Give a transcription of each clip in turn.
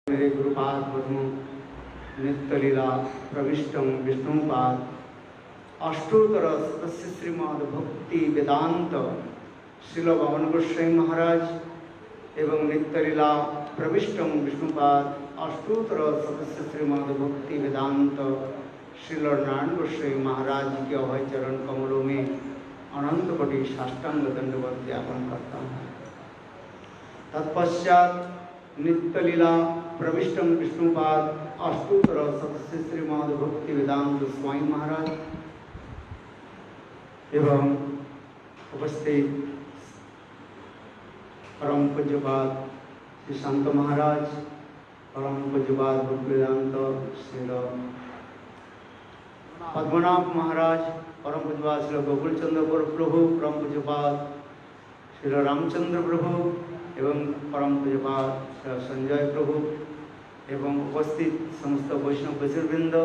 मेरे गुरुपाद पद्म नित्यलीला प्रविष्टम विष्णुपाद अष्टोत्तर सदस्य श्रीमद भक्ति वेदांत श्रील भवन गोस्वामी महाराज एवं नित्यलीला प्रविष्टम विष्णुपाद अष्टोत्तर सदस्य श्रीमद भक्ति वेदांत श्रील नारायण गोस्वामी महाराज के अभय चरण कमलों में अनंत कोटि साष्टांग दंडवत ज्ञापन करता हूँ। तत्पश्चात नित्यलीला प्रविष्टम विष्णुपाद अष्टोत्तर सदस्य श्रीमद भक्ति वेदांत स्वामी महाराज एवं उपस्थित परम पूज्यपाद श्री संत महाराज, परम पूज्यपाद भक्ति वेदांत श्री पद्मनाभ महाराज, परम पूज्यपाद श्री गोकुल चंद्र प्रभु, परम पूज्यपाद श्री रामचंद्र प्रभु एवं परम पूज्यपाद श्री संजय प्रभु एवं उपस्थित समस्त वैष्णव वैश्यवृंद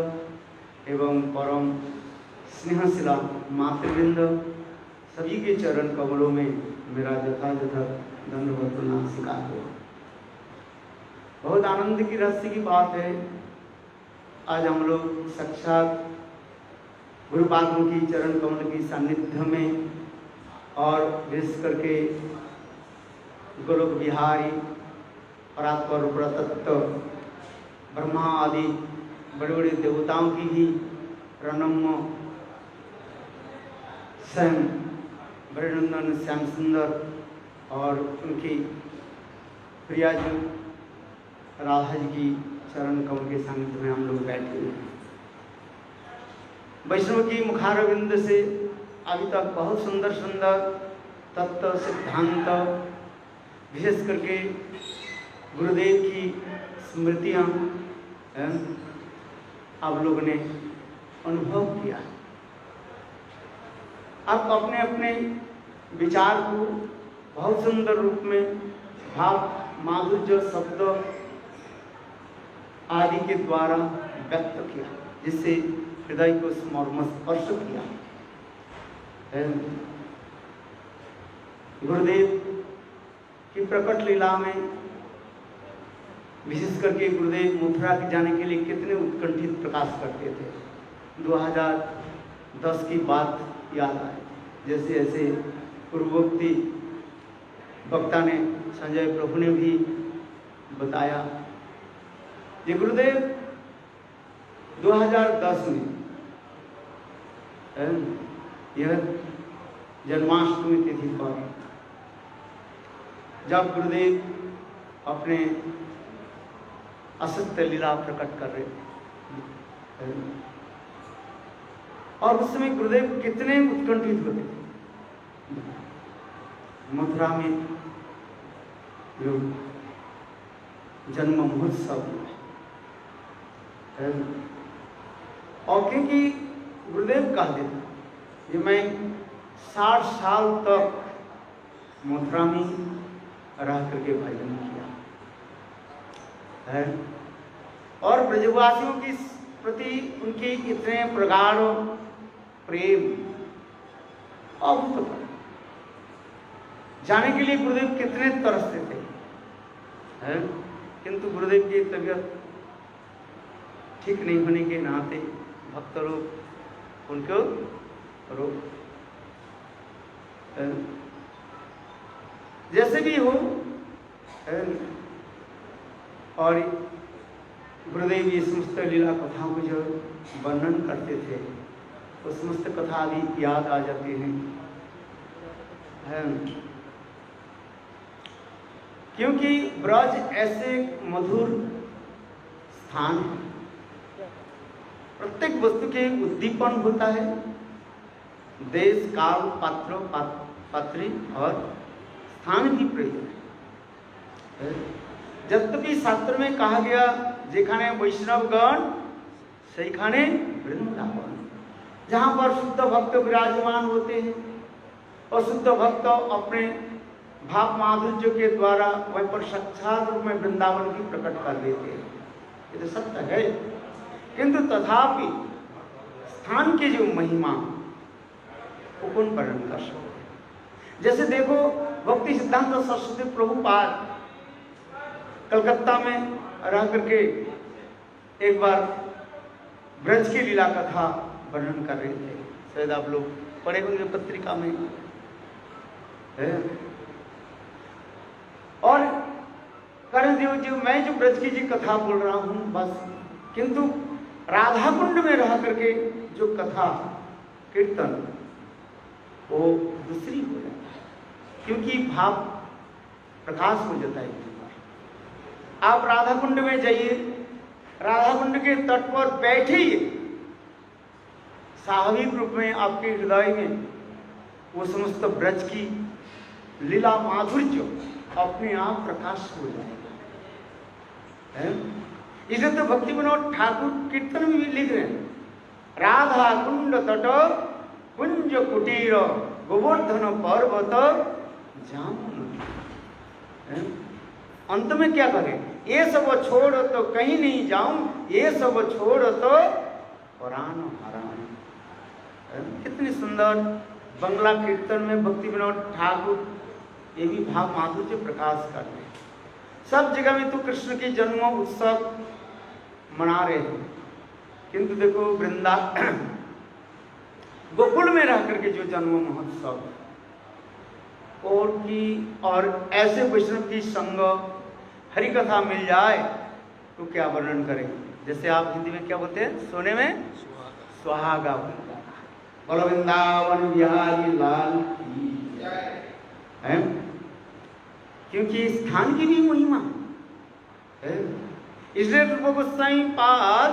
एवं परम स्नेहशिला मातृवृंद सभी के चरण कमलों में मेरा यथायथ दंडवत प्रणाम स्वीकार हो। बहुत आनंद की रहस्य की बात है, आज हम लोग साक्षात गुरुपादों की चरण कमल की सानिध्य में और विशेष करके गोलोक बिहारी परात्पर प्रतत्व ब्रह्मा आदि बड़े बड़े देवताओं की भी प्रणम्य स्वयं बड़नंदन श्याम सुंदर और उनकी प्रिया जी राधा जी की चरण कमल के सानिध्य में हम लोग बैठे हुए हैं। वैष्णव की मुखारविंद से अभी तक बहुत सुंदर सुंदर तत्व सिद्धांत विशेष करके गुरुदेव की स्मृतियाँ आप लोगों ने अनुभव किया। आप अपने अपने विचार को बहुत सुंदर रूप में भाव माधुर्य शब्द आदि के द्वारा व्यक्त किया, जिससे हृदय को स्पर्श किया। गुरुदेव की प्रकट लीला में विशेष करके गुरुदेव मथुरा के जाने के लिए कितने उत्कंठित प्रकाश करते थे। 2010 की बात याद आए, जैसे ऐसे पूर्वोक्ति वक्ता ने संजय प्रभु ने भी बताया। ये गुरुदेव 2010 में यह जन्माष्टमी तिथि पर जब गुरुदेव अपने असत्य लीला प्रकट कर रहे थे और उस समय गुरुदेव कितने उत्कंठित होते थे। मथुरा में जो जन्म महोत्सव और क्योंकि गुरुदेव कहते थे कि मैं 60 साल तक मथुरा में रह करके भजन किया है और ब्रजवासियों के प्रति उनके इतने प्रगाढ़ प्रेम और पता जाने के लिए गुरुदेव कितने तरसते थे है, किंतु गुरुदेव की तबीयत ठीक नहीं होने के नाते भक्त लोग उनको रोक जैसे भी हो और गुरुदेव ये समस्त लीला कथाओं को जो वर्णन करते थे वो समस्त कथा भी याद आ जाती हैं। क्योंकि ब्रज ऐसे मधुर स्थान, प्रत्येक वस्तु के उद्दीपन होता है, देश काल पात्र पात्री और स्थान भी प्रयोजन है। यद्यपि शास्त्र में कहा गया जेखाने वैष्णवगण सेखाने वृंदावन, जहाँ पर शुद्ध भक्त विराजमान होते हैं और शुद्ध भक्त अपने भाव माधुर्य के द्वारा वह पर साक्षात रूप में वृंदावन की प्रकट कर देते हैं। ये तो सत्य है, किंतु तथापि स्थान की जो महिमा वो कौन वर्णन कर सकते। जैसे देखो भक्ति सिद्धांत सरस्वती प्रभुपाद कलकत्ता में रह करके एक बार ब्रज की लीला कथा वर्णन कर रहे थे। शायद आप लोग पढ़े होंगे पत्रिका में है। और करण देव जी, मैं जो ब्रज की जी कथा बोल रहा हूं बस, किंतु राधा कुंड में रह करके जो कथा कीर्तन वो दूसरी हो जाता है, क्योंकि भाव प्रकाश हो जाता है। आप राधा कुंड में जाइए, राधा कुंड के तट पर बैठिए, स्वाभाविक रूप में आपके हृदय में वो समस्त ब्रज की लीला माधुर्य अपने आप प्रकाश हो जाएगा। इसलिए तो भक्ति विनोद ठाकुर कीर्तन में भी लिख रहे हैं, राधा कुंड तट कुंज कुटीर गोवर्धन पर्वत जामुन। अंत में क्या करें, ये सब छोड़ तो कहीं नहीं जाऊं, ये सब छोड़ तो पुराण हराम। कितनी सुंदर बंगला कीर्तन में भक्ति विनोद ठाकुर ये भी भाव माधुर्य प्रकाश कर रहे हैं। सब जगह में तो कृष्ण की जन्म उत्सव मना रहे हैं, किंतु देखो वृंदा गोकुल में रह करके जो जन्म महोत्सव और ऐसे वैष्णव की संग हरि कथा मिल जाए तो क्या वर्णन करें। जैसे आप हिंदी में क्या बोलते हैं, सोने में सुहागा। बोलो वृंदावन बिहारी लाल की जय। क्योंकि स्थान की भी महिमा है। इसलिए रूप गोस्वामी पाद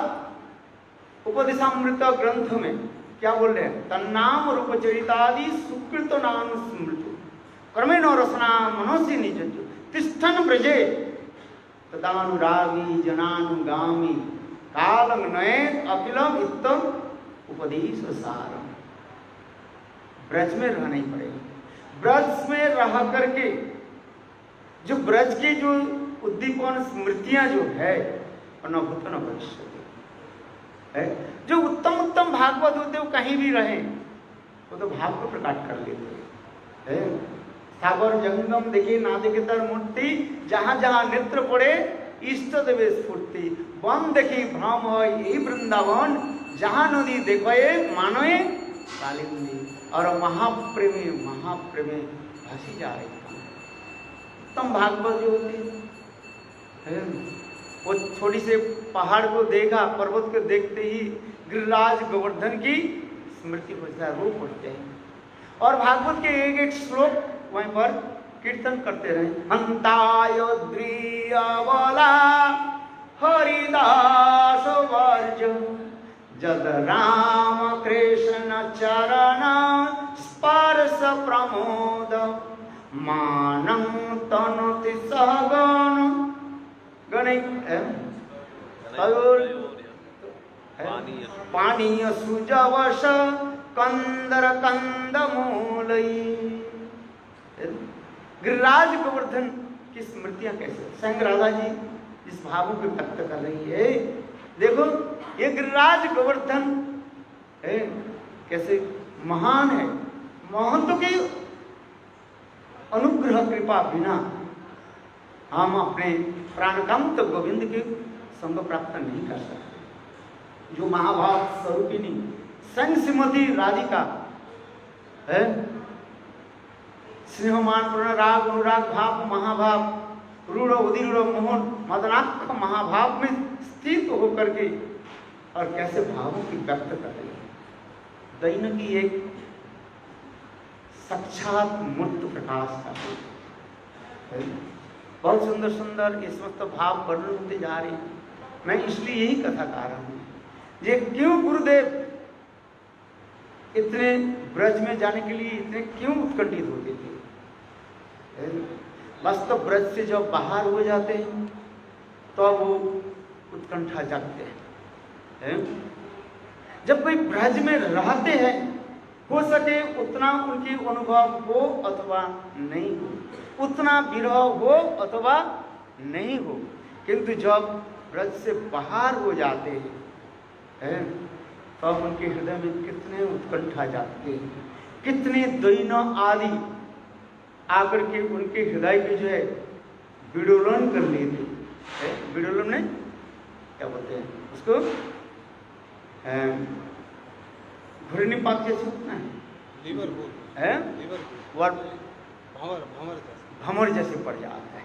उपदेशामृत ग्रंथ में क्या बोल रहे हैं, तन्नाम रूप चरितादि सुकृत नाम स्मृति क्रमेण रसना मनोसी निज तिष्ठन ब्रजे तदानुरागी जनानुगामी कालम नये अखिलम इत्तम उपदेश सारम। ब्रज में रहना ही पड़ेगा। ब्रज में रह करके जो ब्रज की जो उद्दीपन स्मृतियां जो है अनभूत न भविष्य है। जो उत्तम उत्तम भागवत होते वो कहीं भी रहे वो तो भाव को प्रकट कर लेते हैं। सागर जंगम देखे ना देखे तर मूर्ति, जहां जहां नेत्र पड़े इष्ट देवे स्फूर्ति। वन देखी भ्रम है यही वृंदावन, जहां नदी देखोए मानोए कालिंदी। और महाप्रेमी भासी जा रही उत्तम भागवत जो होती है। वो छोटी से पहाड़ को देखा, पर्वत को देखते ही गिरिराज गोवर्धन की स्मृति हो जाए, रूप उठते हैं। और भागवत के एक एक श्लोक वहीं पर कीर्तन करते रहे। हंतायोद्रियवला हरिदास वर्ज जद राम कृष्ण चरण स्पर्श प्रमोद मानं तनोति सहगण पानीय सुजवश कंदर कंद मूलई। गिरिराज गोवर्धन की स्मृतियां कैसे संग राधा जी इस भावों को व्यक्त कर रही है। देखो ये गिरिराज गोवर्धन है कैसे महान है। महत्व की अनुग्रह कृपा बिना हम अपने प्राणकांत गोविंद के संग प्राप्त नहीं कर सकते। जो महाभाव स्वरूपिणी संग श्रीमती राधिका है, स्नेहमान प्रणराग अनुराग भाव महाभाव रूढ़ उदिरूढ़ मोहन मदनाक्ष महाभाव में स्थित होकर के और कैसे भावों की व्यक्त कर रही है। दैन की एक साक्षात मूर्त प्रकाश का बहुत सुंदर सुंदर इस वक्त भाव वर्णन होते जा रहे हैं। मैं इसलिए यही कथा कह रहा हूं, ये क्यों गुरुदेव इतने ब्रज में जाने के लिए इतने क्यों उत्कंठित होते थे। बस तो ब्रज से जब बाहर हो जाते हैं तो वो उत्कंठा जागते हैं। जब कोई ब्रज में रहते हैं हो सके उतना उनकी अनुभव हो अथवा नहीं हो, उतना विरह हो अथवा नहीं हो, किंतु जब ब्रज से बाहर हो जाते हैं तब उनके हृदय में कितने उत्कंठा जाते हैं, कितने दैन आदि आकर के उनके हृदय के जो है विडोलन कर लेते, विडोलम ने क्या बोलते हैं उसको, घुरनीपात कैसे होता है, भंवर जैसे पड़ जाता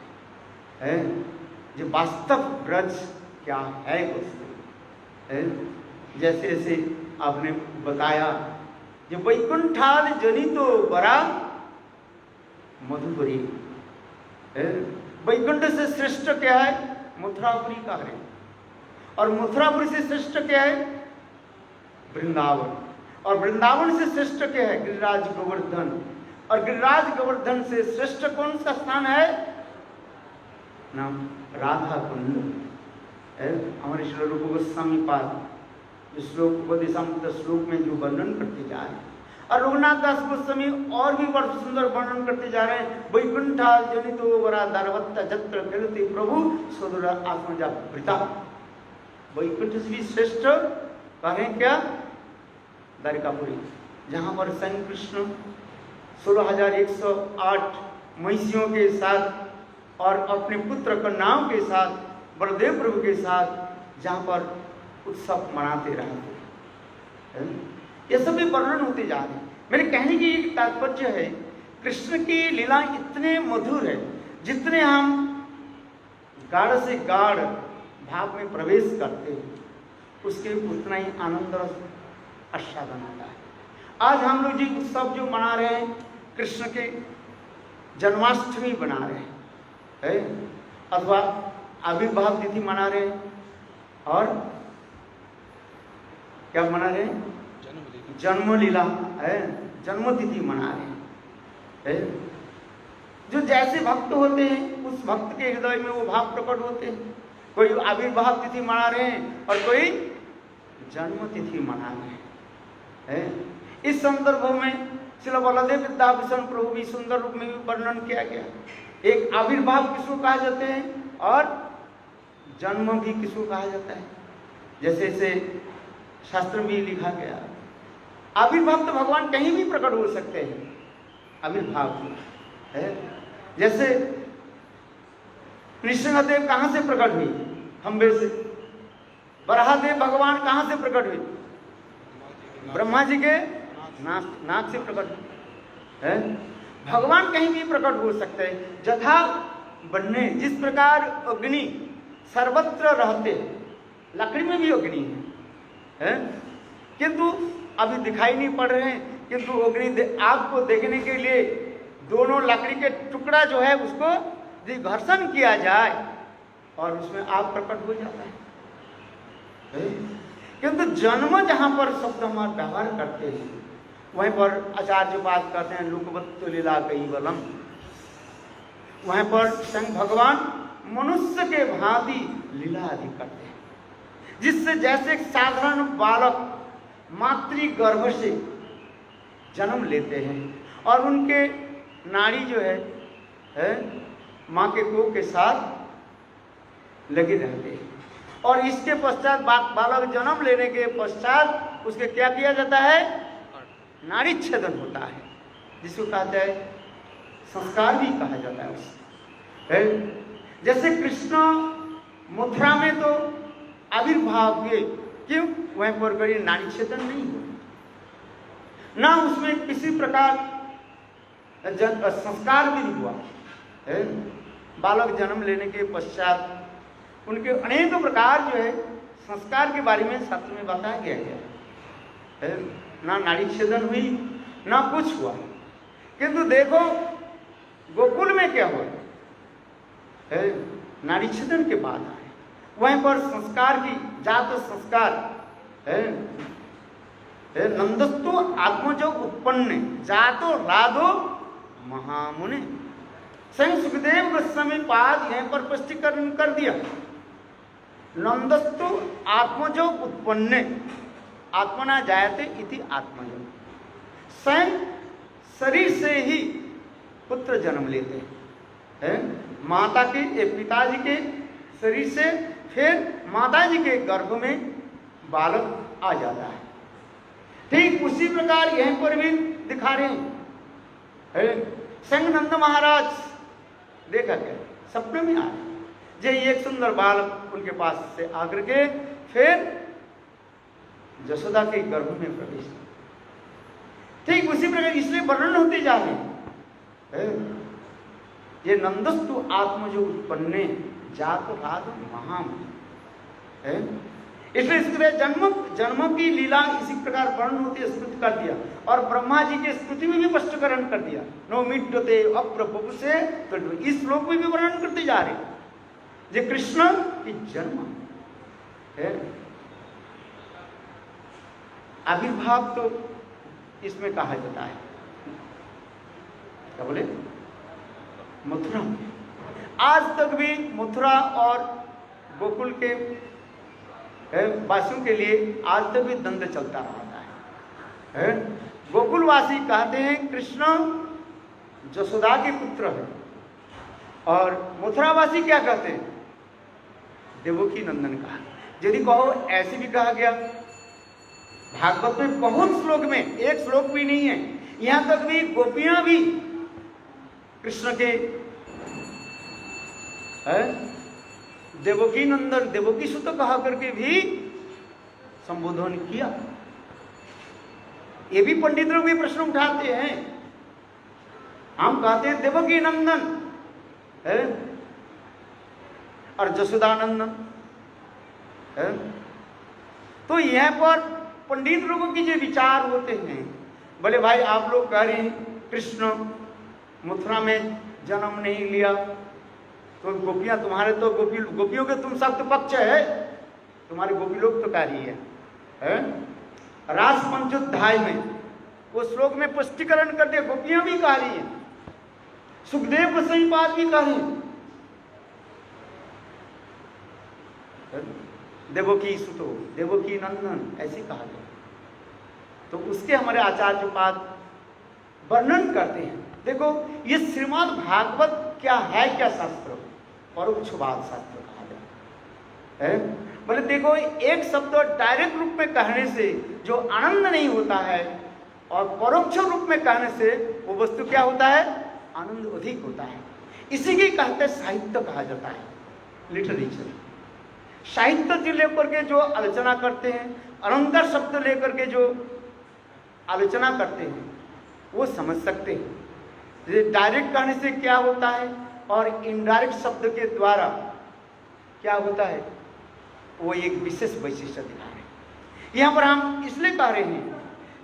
है। जो वास्तव ब्रज क्या है वस्तु, जैसे जैसे आपने बताया, जो वैकुंठाल जनितो बरा मधुबरी, वैकुंठ से श्रेष्ठ क्या है, मथुरापुरी का है, और मथुरापुरी से श्रेष्ठ क्या है, वृंदावन, और वृंदावन से श्रेष्ठ क्या है, गिरिराज गोवर्धन, और गिरिराज गोवर्धन से श्रेष्ठ कौन सा स्थान है, नाम राधा कुंड। हमारे श्री रूप गोस्वामी पाद श्लोक उपदेशामृत श्लोक में जो वर्णन करते जा रहे हैं, और रघुनाथ दास गोस्वामी और भी बड़ा सुंदर वर्णन करते जा रहे हैं, वैकुंठा जनितो वरा दारवत्ता जत्र खेलते प्रभु सदुर आत्मजा वृता। वैकुंठ से भी श्रेष्ठ कहें क्या, द्वारिकापुरी, जहां पर स्वयं कृष्ण 16,108 महिषियों के साथ और अपने पुत्र कन्याओं के साथ, बलदेव प्रभु के साथ, जहां पर उत्सव मनाते रहते, ये सभी वर्णन होते जा रहे हैं। मेरे कहने की एक तात्पर्य है, कृष्ण की लीला इतने मधुर है, जितने हम गाढ़ से गाढ़ भाव में प्रवेश करते हैं, उसके उतना ही आनंद और आस्वादन आता है। आज हम लोग जी उत्सव जो मना रहे हैं, कृष्ण के जन्माष्टमी मना रहे हैं, अथवा आविर्भाव तिथि मना रहे हैं, और क्या मना रहे हैं, जन्म लीला है, जन्म तिथि मना रहे हैं। जो जैसे भक्त होते हैं, उस भक्त के हृदय में वो भाव प्रकट होते हैं। कोई आविर्भाव तिथि मना रहे हैं और कोई जन्म तिथि मना रहे हैं। इस संदर्भ में श्रील बलदेव विद्याभूषण प्रभु भी सुंदर रूप में भी वर्णन किया गया। एक आविर्भाव किसको कहा जाते हैं और जन्म भी किसको कहा जाता है, जैसे से शास्त्र में भी लिखा गया। आविर्भाव तो भगवान कहीं भी प्रकट हो सकते हैं, आविर्भाव है। जैसे नृसिंहदेव कहाँ से प्रकट हुई, खंबे से। वराहदेव भगवान कहाँ से प्रकट हुई, ब्रह्मा जी के नाक से प्रकट हुई है। भगवान कहीं भी प्रकट हो सकते हैं। जथा बनने, जिस प्रकार अग्नि सर्वत्र रहते, लकड़ी में भी अग्नि है, किंतु अभी दिखाई नहीं पड़ रहे हैं, किंतु अग्नि आग को देखने के लिए दोनों लकड़ी के टुकड़ा जो है उसको यदि घर्षण किया जाए और उसमें आग प्रकट हो जाता है। किंतु जन्म जहां पर शब्द हमारा व्यवहार करते हैं, वहीं पर आचार्य बात करते हैं लोकवत्त लीला कैवलम। वहीं पर स्वयं भगवान मनुष्य के भांति लीला आदि करते हैं, जिससे जैसे एक साधारण बालक मातृ गर्भ से जन्म लेते हैं और उनके नाड़ी जो है माँ के कोख के साथ लगे रहते हैं, और इसके पश्चात बालक जन्म लेने के पश्चात उसके क्या किया जाता है, नाड़ी छेदन होता है, जिसको कहते हैं संस्कार भी कहा जाता है उससे। जैसे कृष्ण मथुरा में तो आविर्भाव हुए, क्यों, वहीं पर कोई नाड़ी छेदन नहीं हुआ, ना उसमें किसी प्रकार संस्कार भी नहीं हुआ है। बालक जन्म लेने के पश्चात उनके अनेक प्रकार जो है संस्कार के बारे में शास्त्र में बताया गया है। ना नाड़ी छेदन हुई ना कुछ हुआ, किंतु देखो गोकुल में क्या हुआ है, नाड़ी छेदन के बाद आए, वहीं पर संस्कार की जात संस्कार है। नंदस्तु आत्मजो उत्पन्न जातो राधो महामुनि। स्वयं सुखदेव गोस्वामी पाद यहीं पर स्पष्टीकरण कर दिया। नंदस्तु आत्मजो उत्पन्न आत्मना जायते इति आत्मजो। स्वयं शरीर से ही पुत्र जन्म लेते हैं, माता के पिताजी के शरीर से, फिर माताजी के गर्भ में बालक आ जाता है। ठीक उसी प्रकार यहीं पर भी दिखा रहे हैं। संग नंद महाराज देखा क्या, सपने में आए, जे एक सुंदर बालक उनके पास से आकर के फिर यशोदा के गर्भ में प्रवेश किया। ठीक उसी प्रकार इसलिए वर्णन होते जा रहे हैं, ये नंदस्तु आत्म जो उत्पन्ने जात राग महाम है। इसलिए इसके जन्मों की लीला इसी प्रकार वर्णन होती है, स्तुति कर दिया। और ब्रह्मा जी के स्तुति में भी स्पष्टीकरण कर दिया, नो मिट्टते अप्रभु से। तो इस श्लोक में भी वर्णन करते जा रहे हैं जे कृष्ण की जन्म है। आविर्भाव तो इसमें कहा जाता है, क्या बोले, मथुरा में। आज तक भी मथुरा और गोकुल के वासियों के लिए आज तक भी द्वंद्व चलता रहता है। गोकुलवासी कहते हैं कृष्ण यशोदा के पुत्र है, और मथुरावासी क्या कहते हैं, देवकी नंदन कहा। यदि कहो ऐसे भी कहा गया, भागवत में बहुत श्लोक में, एक श्लोक भी नहीं है, यहां तक भी गोपियां भी कृष्ण के देवकी नंदन, देवकी सुत कहा करके भी संबोधन किया। ये भी पंडित लोग भी प्रश्न उठाते हैं। हम कहते हैं देवकी नंदन है और जसोदानंदन है। तो यहां पर पंडित लोगों की जो विचार होते हैं, बोले भाई आप लोग कह रहे हैं कृष्ण मथुरा में जन्म नहीं लिया, तो गोपियां तुम्हारे तो गोपियों के तुम सब तो पक्ष है, तुम्हारे गोपी लोग तो कह रही है? रास पंचोध्याय में वो श्लोक में स्पष्टीकरण कर दिया, गोपियां भी कह रही है, सुखदेव गोस्वामी पाद भी कह रही है, देवकी सुतो देवकी नंदन ऐसे कहा गया। तो उसके हमारे आचार्य पाद वर्णन करते हैं। देखो ये श्रीमद् भागवत क्या है, क्या शास्त्र, परोक्षवाद शास्त्र कहा जाता है। बोले देखो एक शब्द डायरेक्ट रूप में कहने से जो आनंद नहीं होता है, और परोक्ष रूप में कहने से वो वस्तु क्या होता है, आनंद अधिक होता है। इसी के कहते साहित्य कहा जाता है, लिटरेचर। साहित्य से लेकर के जो आलोचना करते हैं, अनंतर शब्द लेकर के जो आलोचना करते हैं, वो समझ सकते हैं डायरेक्ट कहने से क्या होता है और इनडायरेक्ट शब्द के द्वारा क्या होता है, वो एक विशेष वैशिष्ट्य दिखा रहे हैं। यहाँ पर हम इसलिए कह रहे हैं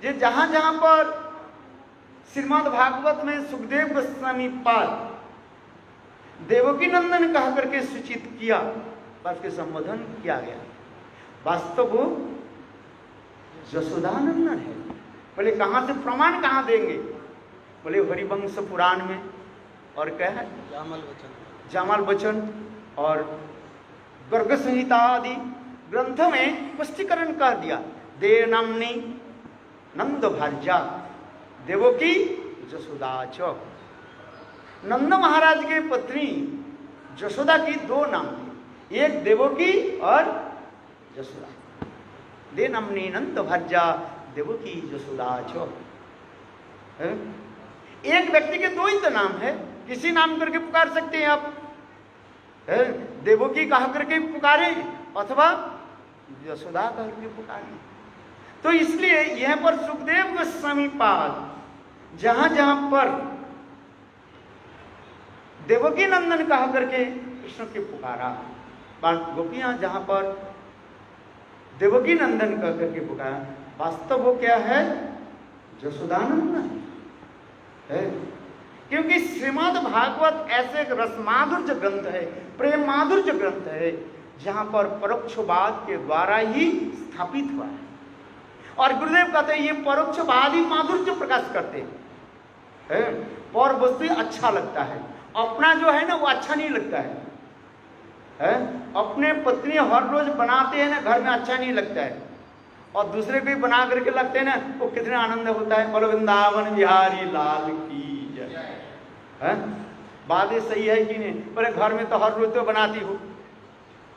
कि जहाँ जहाँ पर श्रीमद् भागवत में सुखदेव गोस्वामी पाद देवकी नंदन कह करके सूचित किया, पर उसके संबोधन किया गया, वास्तव वो यशोदानंदन है। बोले कहाँ से प्रमाण कहाँ देंगे, बोले हरिवंश पुराण में, और क्या है जामल वचन और गर्ग संहिता आदि ग्रंथ में पुष्टिकरण कर दिया। दे नामनी नंद भार्या देवकी यशोदा च। नंद महाराज के पत्नी यशोदा की दो नाम थे, एक देवकी और यशोदा। दे नामनी नंद भार्या देवकी यशोदा च। एक व्यक्ति के दो ही तो नाम है, किसी नाम करके पुकार सकते हैं आप, देवकी कहा करके पुकारे अथवा यशोदा कह करके पुकारे। तो इसलिए यहां पर सुखदेव गोस्वामी पाद जहां जहां पर देवकी नंदन कहा करके कृष्ण के पुकारा, गोपियां जहां पर देवकी नंदन कह करके पुकारा, वास्तव वो क्या है, यशोदानंदन है। क्योंकि श्रीमद् भागवत ऐसे रसमाधुर्य ग्रंथ है, प्रेम माधुर्य ग्रंथ है, जहां पर परोक्षवाद के द्वारा ही स्थापित हुआ है। और गुरुदेव कहते हैं ये परोक्षवाद ही माधुर्य प्रकाश करते हैं। और वस्तु अच्छा लगता है, अपना जो है ना वो अच्छा नहीं लगता है। अपने पत्नी हर रोज बनाते हैं ना घर में, अच्छा नहीं लगता है, और दूसरे को भी बना करके लगते हैं ना, वो कितना आनंद होता है। बोलो वृंदावन बिहारी लाल की जय। बातें सही है कि नहीं? बोले घर में तो हर रोज तो बनाती हो,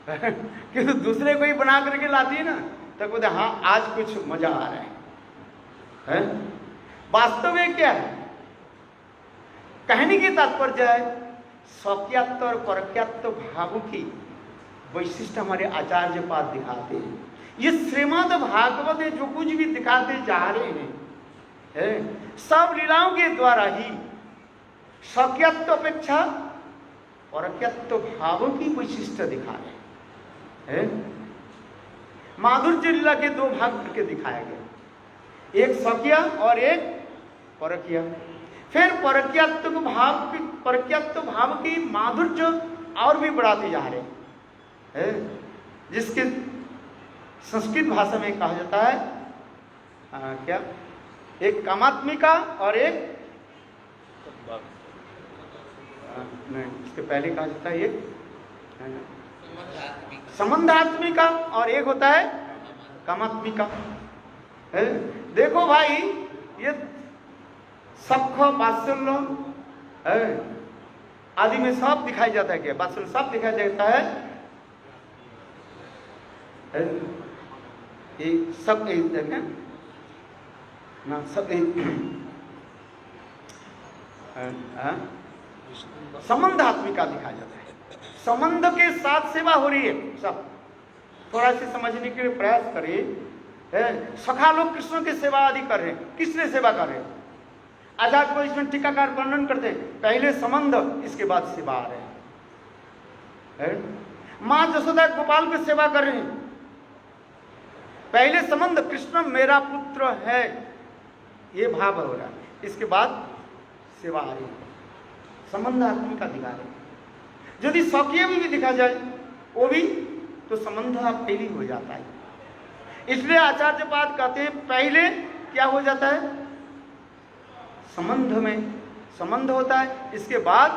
किंतु दूसरे को ही बना करके लाती है ना, तो बोलते हाँ आज कुछ मजा आ रहा है। वास्तव में क्या है, कहने की तात्पर्य है स्वकीयत्व और परक्यत्व भावों की वैशिष्ट हमारे आचार्य पाद दिखाते हैं। ये श्रीमद् भागवत जो कुछ भी दिखाते जा रहे हैं सब लीलाओं के द्वारा ही स्वकीयत्व अपेक्षा परक्यत्व भावों की वैशिष्ट दिखा रहे हैं। माधुर्य लीला के दो भाग करके दिखाया गया, एक स्वकीय और एक परकीय। फिर परक्यत्व भाव की माधुर्य और भी बढ़ाते जा रहे हैं, जिसके संस्कृत भाषा में कहा जाता है क्या, एक कामात्मिका और एक नहीं, इसके पहले कहा जाता है एक संबंधात्मिका और एक होता है कामात्मिका। देखो भाई, ये सख वात्सल्य आदि में सब दिखाई जाता है। क्या वात्सल्य सब दिखाई जाता है, ये सब ना सब संबंधात्मिका दिखाया जाता है। संबंध के साथ सेवा हो रही है। सब थोड़ा से समझने के लिए प्रयास करिए। सखा लोग कृष्ण की सेवा आदि कर रहे हैं, किसने सेवा कर रहे हैं? आचार्य को इसमें टीकाकार वर्णन करते हैं, पहले संबंध इसके बाद सेवा आ रहे हैं। मां जसोदा गोपाल की सेवा कर रहे हैं, पहले संबंध कृष्ण मेरा पुत्र है ये भाव हो रहा है, इसके बाद सेवा आ रही है। संबंधात्मिका दिखा रहे हैं। यदि स्वकीय भी दिखा जाए वो भी तो संबंध पहले हो जाता है। इसलिए आचार्यपाद कहते हैं पहले क्या हो जाता है, संबंध में संबंध होता है, इसके बाद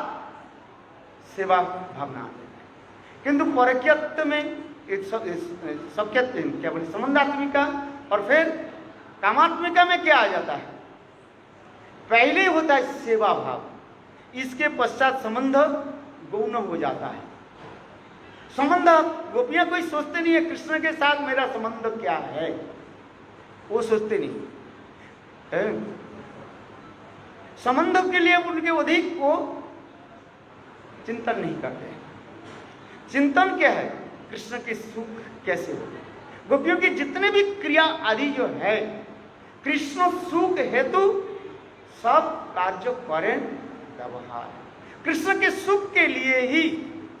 सेवा भावना आती है। किंतु परक्यत्व में क्या बोले, संबंधात्मिका और फिर कामात्मिका में क्या आ जाता है, पहले होता है सेवा भाव, इसके पश्चात संबंध गौण हो जाता है। संबंध गोपियां कोई सोचते नहीं है कृष्ण के साथ मेरा संबंध क्या है, वो सोचते नहीं है। संबंध के लिए उनके अधिक वो चिंतन नहीं करते। चिंतन क्या है, कृष्ण के सुख कैसे हो। गोपियों की जितने भी क्रिया आदि जो है कृष्ण सुख हेतु सब कार्य करें व्यवहार, कृष्ण के सुख के लिए ही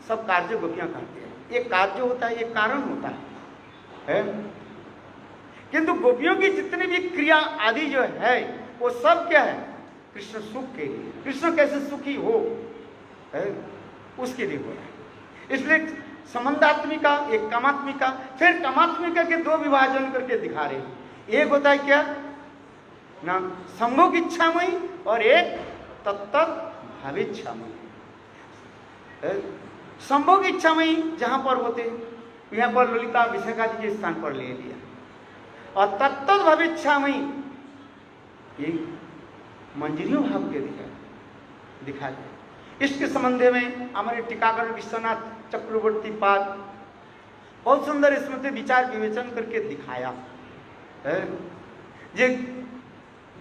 सब कार्य गोपियां करते हैं। एक कार्य होता है, एक कारण होता है। किंतु गोपियों की जितनी भी क्रिया आदि जो है वो सब क्या है, कृष्ण सुख के लिए, कृष्ण कैसे सुखी हो उसके लिए हो रहा है। इसलिए संबंधात्मिका, एक कामात्मिका, फिर कामात्मिका के दो विभाजन करके दिखा रहे हैं। एक होता है क्या ना, संभोग इच्छामयी, और एक तत्त भावेच्छामयी। संभोग इच्छामयी जहां पर होते यहाँ पर ललिता विशाखा जी के स्थान पर ले लिया, और तत्त भावेच्छामयी ये मंजरियों भाव के दिखा दिया। इसके संबंध में हमारे टीकाकर विश्वनाथ चक्रवर्ती पाद बहुत सुंदर इसमें विचार विवेचन करके दिखाया है। जे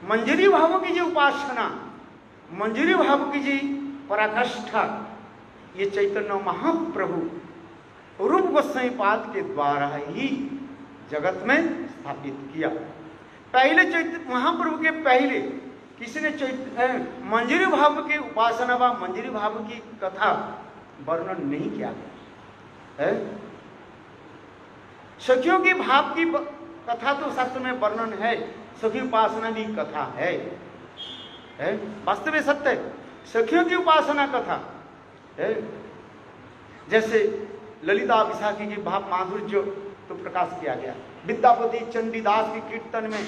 मंजरी भावों की जो उपासना, मंजरी भाव की जी पराकाष्ठा, ये चैतन्य महाप्रभु रूप गोस्वामी पाद के द्वारा ही जगत में स्थापित किया। पहले चैतन्य महाप्रभु के पहले किसी ने मंजरी भाव की उपासना व मंजरी भाव की कथा वर्णन नहीं किया है। सखियों की भाव की कथा तो शास्त्र में वर्णन है, सखी उपासना भी कथा है, वास्तव में सत्य है। सखियों की उपासना कथा है, जैसे ललिता विशाखी की भाव माधुर्य तो प्रकाश किया गया, विद्यापति चंडीदास के कीर्तन में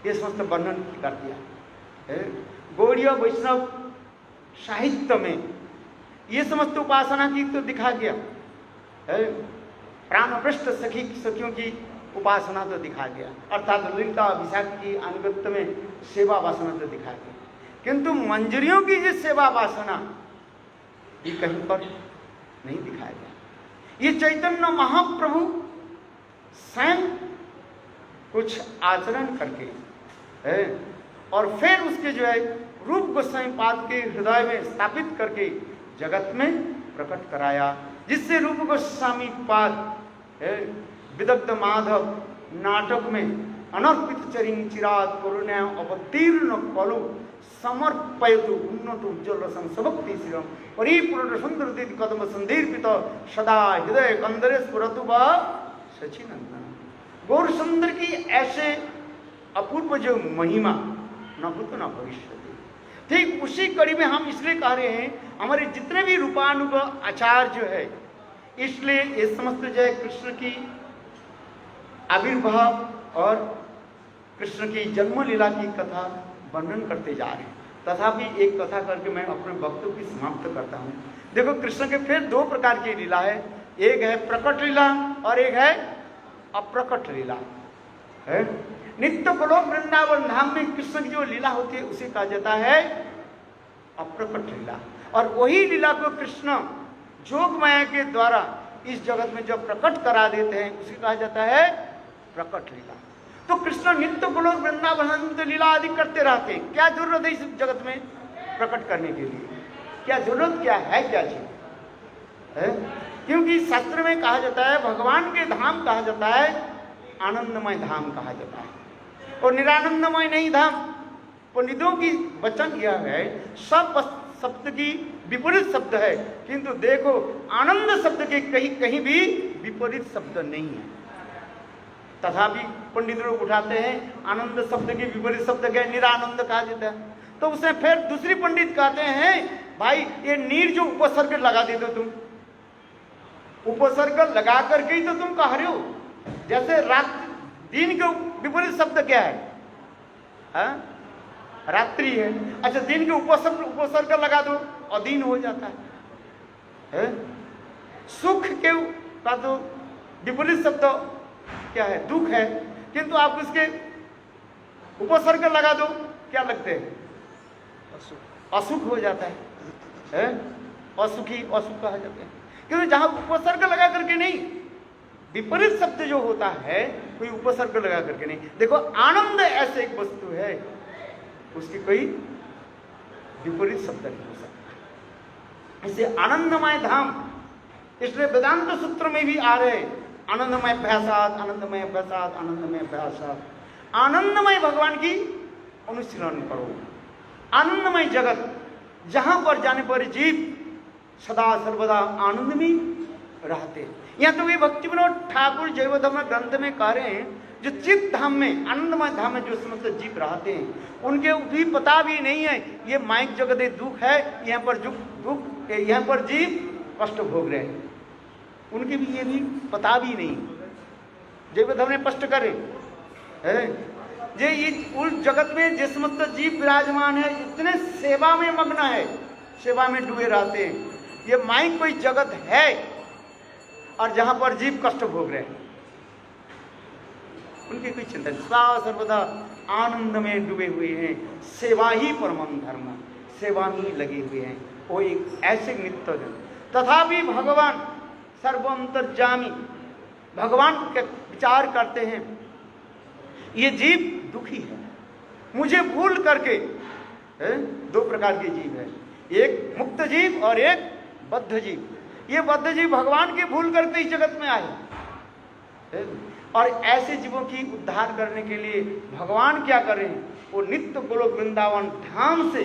ये समस्त वर्णन कर दिया है। गौड़ीय वैष्णव साहित्य में ये समस्त उपासना की तो दिखा गया है। प्राणपृष्ठ सखियों की उपासना तो दिखा गया, अर्थात ललिता विशाखी की अनुगत्य में सेवा वासना तो दिखा गया। किंतु मंजरियों की जो सेवा वासना ये कहीं पर नहीं दिखाया गया। ये चैतन्य महाप्रभु स्वयं कुछ आचरण करके है और फिर उसके जो है रूप गोस्वामी पाद के हृदय में स्थापित करके जगत में प्रकट कराया, जिससे रूप गोस्वामी पाद विदग्ध माधव नाटक में अनर्पित चरिंग चिरात करुण्या अवतीर्ण कलु समर्पयतु उन्नत उज्ज्वल रसम सबक्ति श्रीरम परिपूर्ण सुंदर दीद कदम संदीर्पित सदा हृदय कंदरे स्फुरतु व सचिनंदन। गौर सुंदर की ऐसे अपूर्व जो महिमा न भूत न भविष्य। ठीक उसी कड़ी में हम इसलिए कह रहे हैं, हमारे जितने भी रूपानुग आचार्य जो है, इसलिए ये समस्त जो है कृष्ण की आविर्भाव और कृष्ण की जन्म लीला की कथा वर्णन करते जा रहे हैं। तथापि एक कथा करके मैं अपने वक्तव्य की समाप्त करता हूँ। देखो, कृष्ण के फिर दो प्रकार की लीला है, एक है प्रकट लीला और एक है अप्रकट लीला है। नित्य गोलोक वृंदावन धाम में कृष्ण की जो लीला होती है उसे कहा जाता है अप्रकट लीला, और वही लीला को कृष्ण जोग माया के द्वारा इस जगत में जो प्रकट करा देते हैं उसे कहा जाता है प्रकट लीला। तो कृष्ण नित्य गोलोक वृंदावन लीला आदि करते रहते हैं। क्या जरूरत है इस जगत में प्रकट करने के लिए? क्या जरूरत क्या है, क्या चीज है? क्योंकि शास्त्र में कहा जाता है, भगवान के धाम कहा जाता है आनंदमय धाम कहा जाता है, और निरानंदमय नहीं धाम। पंडितों की वचन यह है, सब शब्द की विपरीत शब्द है, किंतु देखो आनंद शब्द के कहीं कहीं भी विपरीत शब्द नहीं है। तथापि पंडित लोग उठाते हैं आनंद शब्द के विपरीत शब्द क्या, निरानंद कहा जाता है। तो उसमें फिर दूसरी पंडित कहते हैं, भाई ये नीर जो उपसर्ग लगा देते हो तुम, उपसर्ग लगा करके ही तो तुम कह रहे हो। जैसे रात, दिन के विपरीत शब्द क्या है? रात्रि है। अच्छा, दिन के उपसर्ग लगा दो और दिन हो जाता है। सुख के का तो विपरीत शब्द क्या है? दुख है, किंतु आप उसके उपसर्ग लगा दो, क्या लगते हैं? असुख हो जाता है। असुखी, असुख कहा जाता है। क्योंकि जहां उपसर्ग लगा करके नहीं, विपरीत शब्द जो होता है कोई उपसर्ग लगा करके नहीं। देखो, आनंद ऐसे एक वस्तु है, उसकी कोई विपरीत शब्द नहीं हो सकता। इसे आनंदमय धाम, इसलिए वेदांत सूत्र में भी आ रहे आनंदमय अभ्यासात, आनंदमय अभ्यासात, आनंदमय अभ्यासात। आनंदमय भगवान की अनुशीलन करो। आनंदमय जगत जहां पर जाने पर जीव सदा सर्वदा आनंद में रहते। यहाँ तो वे भक्ति विनोद ठाकुर जैव धर्म ग्रंथ में कह रहे हैं, जो चित्त धाम में, आनंदमय धाम में जो समस्त जीव रहते हैं, उनके भी पता भी नहीं है ये माइक जगत दुख है, यहाँ पर दुख, यहाँ पर जीव कष्ट भोग रहे हैं, उनके भी ये भी पता भी नहीं। जैव धर्म में कष्ट करे जे उस जगत में जिस समस्त जीव विराजमान है, इतने सेवा में मग्न है, सेवा में डूबे रहते हैं। ये माइक कोई जगत है और जहां पर जीव कष्ट भोग रहे हैं, उनकी कोई चिंता नहीं, सदा सर्वदा आनंद में डूबे हुए हैं। सेवा ही परम धर्म, सेवा में ही लगे हुए हैं। वो एक ऐसे नित्य जन। तथापि भगवान सर्वंतर्यामी, भगवान के विचार करते हैं ये जीव दुखी है, मुझे भूल करके। दो प्रकार के जीव है, एक मुक्त जीव और एक बद्ध जीव। ये बद्ध जीव भगवान के भूल करके इस जगत में आए, और ऐसे जीवों की उद्धार करने के लिए भगवान क्या कर रहे हैं? वो नित्य गोलोक वृंदावन धाम से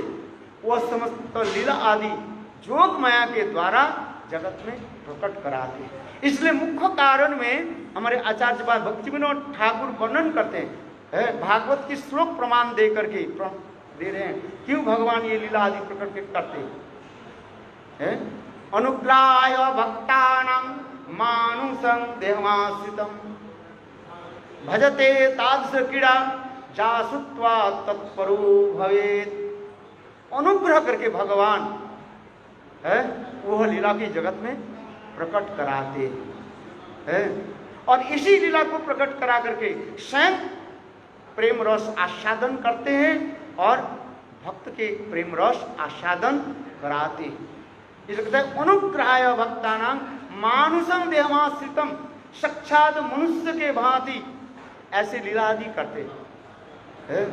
वह समस्त लीला आदि जोग माया के द्वारा जगत में प्रकट कराते हैं। इसलिए मुख्य कारण में हमारे आचार्य भक्ति विनोद ठाकुर वर्णन करते हैं, भागवत की श्लोक प्रमाण दे करके दे रहे हैं, क्यों भगवान ये लीला आदि प्रकट करते हैं। अनुग्राह्य भक्तानां मानुषं देहमाश्रितं भजते तादृश क्रीड़ा जासुत्वा तत्परो भवेत्। अनुग्रह करके भगवान वह लीला की जगत में प्रकट कराते हैं, और इसी लीला को प्रकट करा करके स्वयं प्रेम रस आस्वादन करते हैं और भक्त के प्रेम रस आस्वादन कराते हैं। इसलिए कहते हैं अनुग्रहाय भक्तानां मानुषं देहमाश्रितं, साक्षात मनुष्य के भांति ऐसे लीला आदि करते हैं,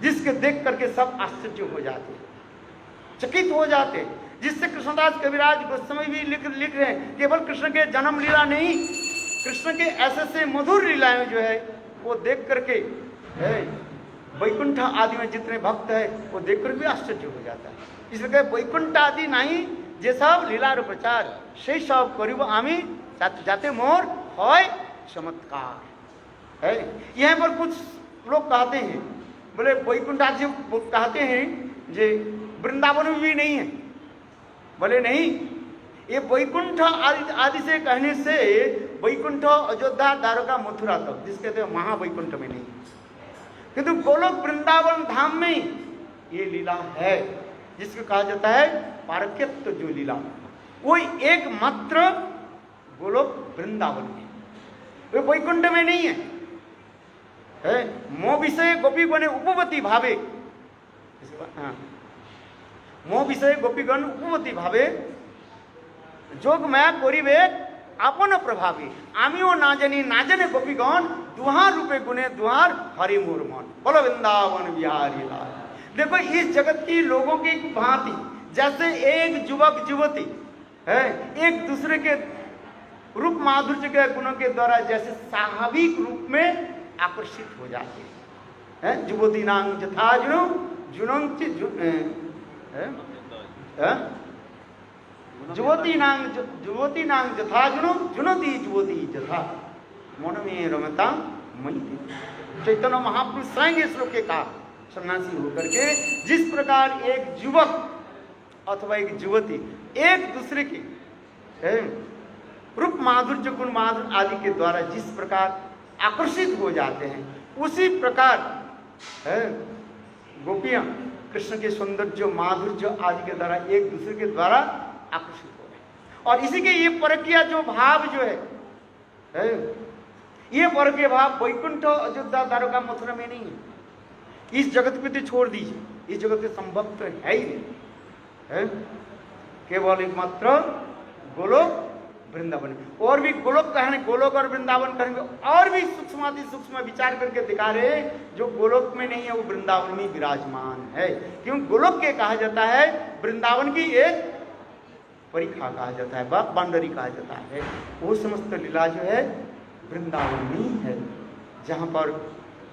जिसके देख करके सब आश्चर्य हो जाते, चकित हो जाते। जिससे कृष्णदास कविराज गोस्वामी भी लिख रहे हैं, केवल कृष्ण के जन्म लीला नहीं, कृष्ण के ऐसे मधुर लीलाएं जो है वो देख करके वैकुंठ आदि में जितने भक्त है वो देख कर भी आश्चर्य हो जाता है। इसलिए वैकुंठ आदि नहीं जे सब लीला प्रचार से सब करीब आमी जाते मोर হয় चमत्कार है। यहाँ पर कुछ लोग कहते हैं, बोले वैकुंठ आदि कहते हैं जे वृंदावन में भी नहीं है। बोले नहीं, ये वैकुंठ आदि से कहने से वैकुंठ अयोध्या द्वारका मथुरा तक जिसके कहते हैं महावैकुंठ में नहीं, किंतु गोलोक वृंदावन धाम में ये लीला है जिसको कहा जाता है पारक्यत्व जो लीला, वो एकमात्र गोलोक वृंदावन में, वे वैकुंठ में नहीं है। मो विषय गोपीगण उपवती भावे, मो विषय गोपीगण उपवती भावे जोगमाया करिबे आपन प्रभावी, आमिओ ना जानी ना जाने गोपीगण दुहार रूपे गुणे दुहार हरि मोर मन। बोलो वृंदावन बिहारी लाल। देखो इस जगत की लोगों की भांति जैसे एक युवक युवती है एक दूसरे के रूप माधुर्य के गुणों के द्वारा जैसे स्वाभाविक रूप में आकर्षित हो जाते हैं। युवती नांग जथा जुनंच युवती नांग जथा जुनती युवती जथा मन में रमता मई। चैतन्य महापुरुष स्वयं इस श्लोक के कहा, सन्यासी होकर के जिस प्रकार एक युवक अथवा एक युवती एक दूसरे के रूप माधुर्य गुण माधुर्य आदि के द्वारा जिस प्रकार आकर्षित हो जाते हैं, उसी प्रकार गोपियां कृष्ण के सौंदर्य माधुर्य आदि के द्वारा एक दूसरे के द्वारा आकर्षित हो रहे हैं। और इसी के ये परकीय जो भाव जो है ये परकीय भाव वैकुंठ अयोध्या द्वारका मथुरा में नहीं है। इस जगत को तो छोड़ दीजिए, इस जगत के संभव तो है ही नहीं है, केवल एकमात्र गोलोक वृंदावन। और भी गोलोक कहने, गोलोक और वृंदावन कहेंगे और भी सूक्ष्माति सूक्ष्म विचार करके दिखा रहे हैं, जो गोलोक में नहीं है वो वृंदावन में विराजमान है। क्यों गोलोक के कहा जाता है, वृंदावन की एक परीक्षा कहा जाता है, बाउंड्री कहा जाता है। वो समस्त लीला जो है वृंदावन में ही है, जहाँ पर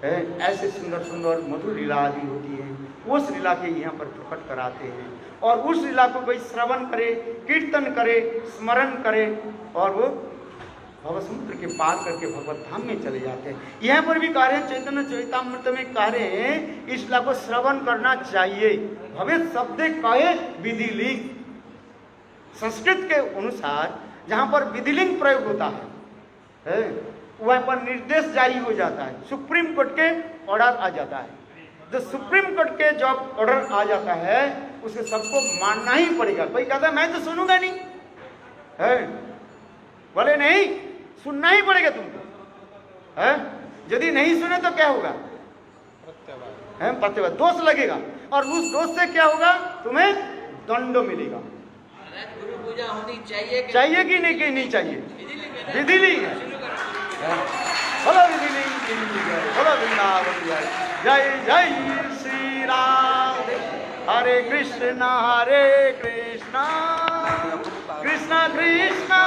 ऐसे सुंदर सुंदर मधुर लीला आदि होती है, उस लीला के यहाँ पर प्रकट कराते हैं। और उस लीला को कोई श्रवण करे, कीर्तन करे, स्मरण करे और वो भव समुद्र के पार करके भगवत धाम में चले जाते हैं। यहाँ पर भी कह रहे हैं, चैतन्य चरितामृत में कह रहे हैं इस लीला को श्रवण करना चाहिए। भवेत शब्द कहे विधिलिंग, संस्कृत के अनुसार जहाँ पर विधिलिंग प्रयोग होता है वहाँ पर निर्देश जारी हो जाता है, सुप्रीम कोर्ट के ऑर्डर आ जाता है। जो सुप्रीम कोर्ट के जब ऑर्डर आ जाता है उसे सबको मानना ही पड़ेगा। कोई कहता है मैं तो सुनूंगा नहीं, है बोले नहीं, सुनना ही पड़ेगा तुमको। है यदि नहीं सुने तो क्या होगा, प्रत्यवाद, दोष लगेगा, और उस दोष से क्या होगा, तुम्हें दंड मिलेगा। गुरु पूजा होनी चाहिए कि नहीं चाहिए, विधिलिंग है। बोलो विधिलिंग, बोलो वृंदावन जय जय श्री राम। हरे कृष्णा कृष्णा कृष्णा